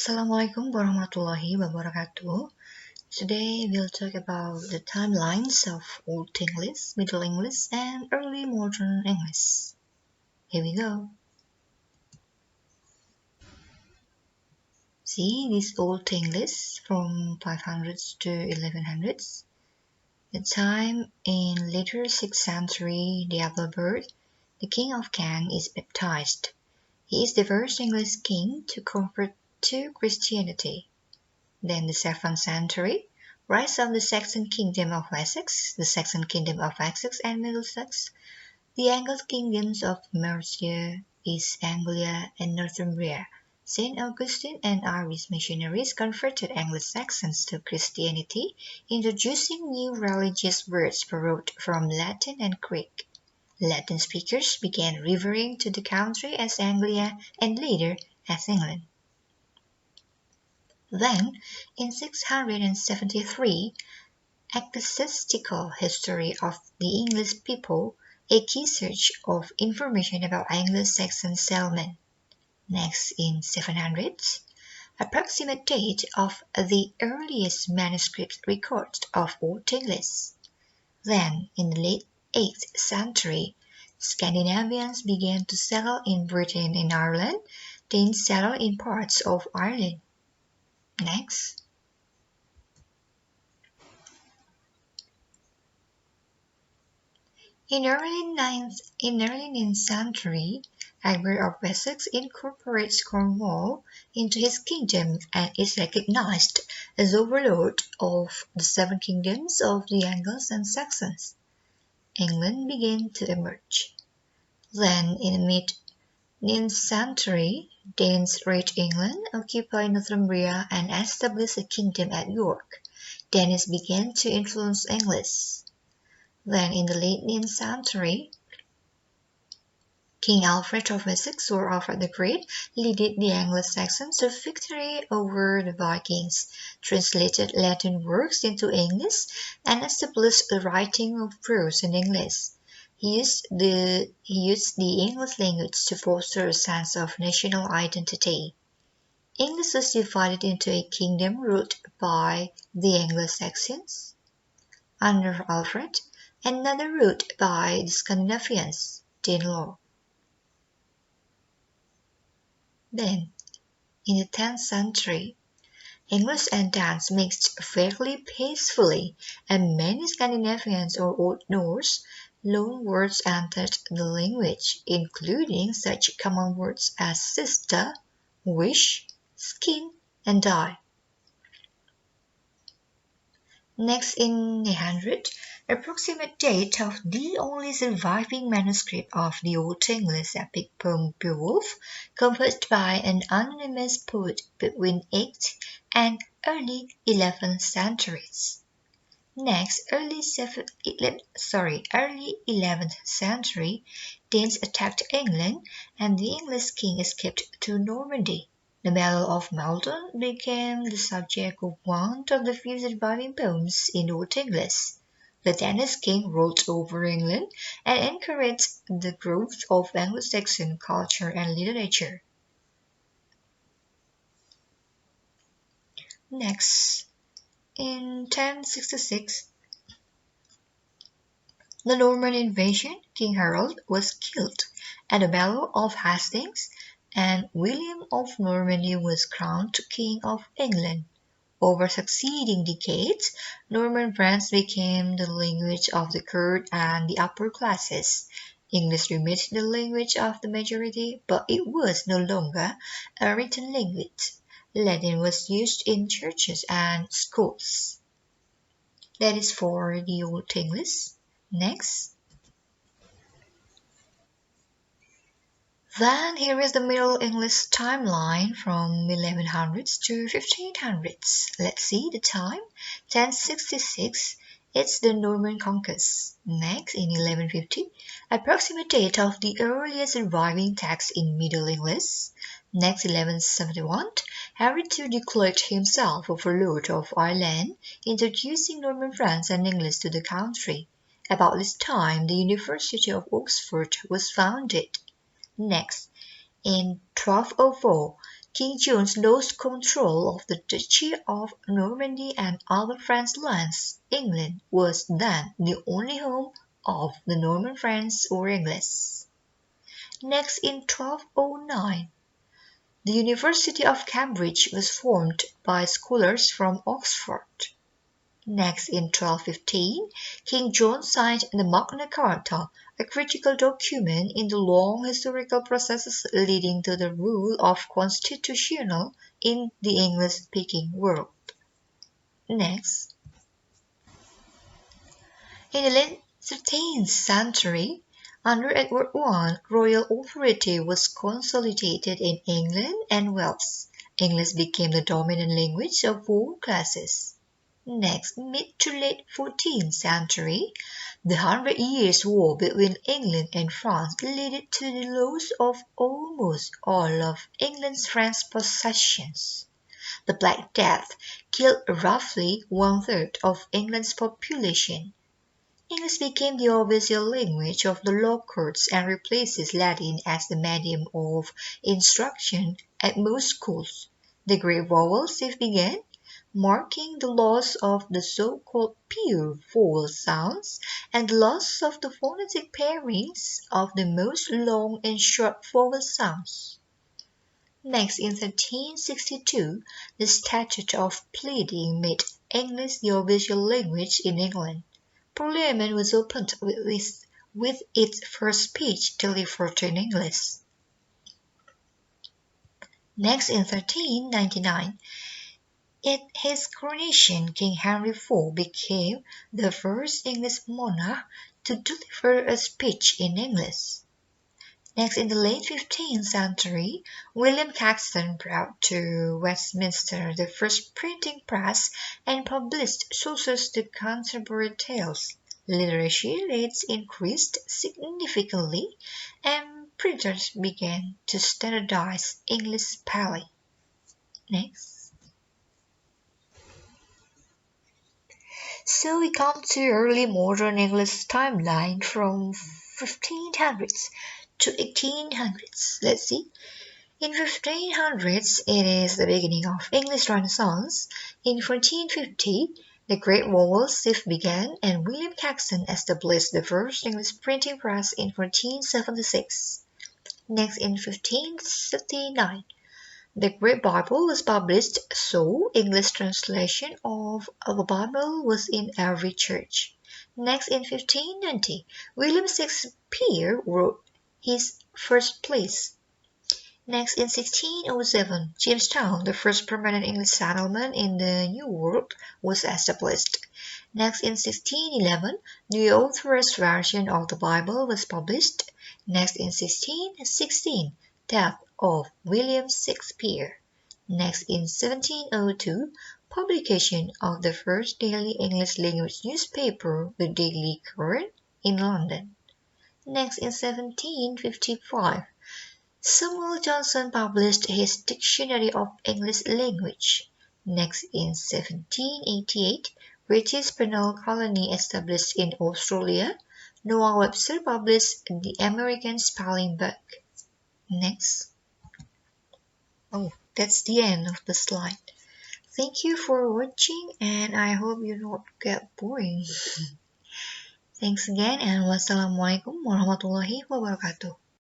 Assalamualaikum warahmatullahi wabarakatuh. Today we'll talk about the timelines of Old English, Middle English, and early modern English. Here we go. See this Old English from 500s to 1100s. The time in later 6th century, the Ethelbert, the king of Kent, is baptized. He is the first English king to convert to Christianity. Then the 7th century, rise of the Saxon kingdom of Wessex, the Saxon kingdom of Essex and Middlesex, the Anglo kingdoms of Mercia, East Anglia, and Northumbria. Saint Augustine and Irish missionaries converted Anglo-Saxons to Christianity, introducing new religious words borrowed from Latin and Greek. Latin speakers began referring to the country as Anglia and later as England. Then, in 673, Ecclesiastical History of the English People, a key search of information about Anglo-Saxon settlement. Next, in 700s, approximate date of the earliest manuscript records of Old English. Then, in the late 8th century, Scandinavians began to settle in Britain and Ireland, then settled in parts of Ireland. Next, in early 9th century, Egbert of Wessex incorporates Cornwall into his kingdom and is recognized as overlord of the 7 kingdoms of the Angles and Saxons. England began to emerge. Then, in the mid-9th century, Danes reached England, occupied Northumbria, and established a kingdom at York. Danes began to influence English. Then, in the late 9th century, King Alfred of Wessex, or Alfred the Great, led the Anglo-Saxons to victory over the Vikings, translated Latin works into English, and established the writing of prose in English. He used the English language to foster a sense of national identity. English was divided into a kingdom ruled by the Anglo-Saxons under Alfred, and another ruled by the Scandinavians, Danelaw. Then, in the 10th century, English and Dutch mixed fairly peacefully, and many Scandinavians or Old Norse loanwords entered the language, including such common words as sister, wish, skin, and die. Next, in 900, approximate date of the only surviving manuscript of the Old English epic poem Beowulf, composed by an anonymous poet between 8th and early 11th centuries. Next, early 11th century, Danes attacked England, and the English king escaped to Normandy. The Battle of Maldon became the subject of one of the few surviving poems in Old English. The Danish king ruled over England and encouraged the growth of Anglo-Saxon culture and literature. Next, in 1066, the Norman invasion, King Harold was killed at the Battle of Hastings, and William of Normandy was crowned King of England. Over succeeding decades, Norman French became the language of the court and the upper classes. English remained the language of the majority, but it was no longer a written language. Latin was used in churches and schools. That is for the Old English. Next. Then here is the Middle English timeline from 1100s to 1500s. Let's see the time. 1066, it's the Norman conquest. Next, in 1150, approximate date of the earliest surviving text in Middle English. Next, 1171, Henry II declared himself overlord of Ireland, introducing Norman French and English to the country. About this time, the University of Oxford was founded. Next, in 1204, King John lost control of the Duchy of Normandy and other French lands. England was then the only home of the Norman French or English. Next, in 1209, the University of Cambridge was formed by scholars from Oxford. Next, in 1215, King John signed the Magna Carta, a critical document in the long historical processes leading to the rule of constitutional in the English-speaking world. Next, in the late 13th century, under Edward I, royal authority was consolidated in England and Wales. English became the dominant language of all classes. Next, mid to late 14th century, the 100 Years' War between England and France led to the loss of almost all of England's French possessions. The Black Death killed roughly one-third of England's population. English became the official language of the law courts and replaces Latin as the medium of instruction at most schools. The Great Vowel Shift began, marking the loss of the so-called pure vowel sounds and the loss of the phonetic pairings of the most long and short vowel sounds. Next, in 1362, the Statute of Pleading made English the official language in England. Parliament was opened with its first speech delivered in English. Next, in 1399, at his coronation, King Henry IV became the first English monarch to deliver a speech in English. Next, in the late 15th century, William Caxton brought to Westminster the first printing press and published sources to contemporary tales. Literacy rates increased significantly, and printers began to standardize English spelling. Next. So we come to early modern English timeline from 1500s to 1800s. Let's see. In 1500s, it is the beginning of English Renaissance. In 1450, the Great Vowel Shift began, and William Caxton established the first English printing press in 1476. Next, in 1569, the Great Bible was published, so English translation of the Bible was in every church. Next, in 1590, William Shakespeare wrote his first plays. Next, in 1607, Jamestown, the first permanent English settlement in the New World, was established. Next, in 1611, the Authorized Version of the Bible was published. Next, in 1616, death of William Shakespeare. Next, in 1702, publication of the first daily English language newspaper, the Daily Courant, in London. Next, in 1755, Samuel Johnson published his Dictionary of English Language. Next, in 1788, British penal colony established in Australia. Noah Webster published the American Spelling Book. Next. Oh, that's the end of the slide. Thank you for watching, and I hope you don't get boring. Thanks again, and wassalamualaikum warahmatullahi wabarakatuh.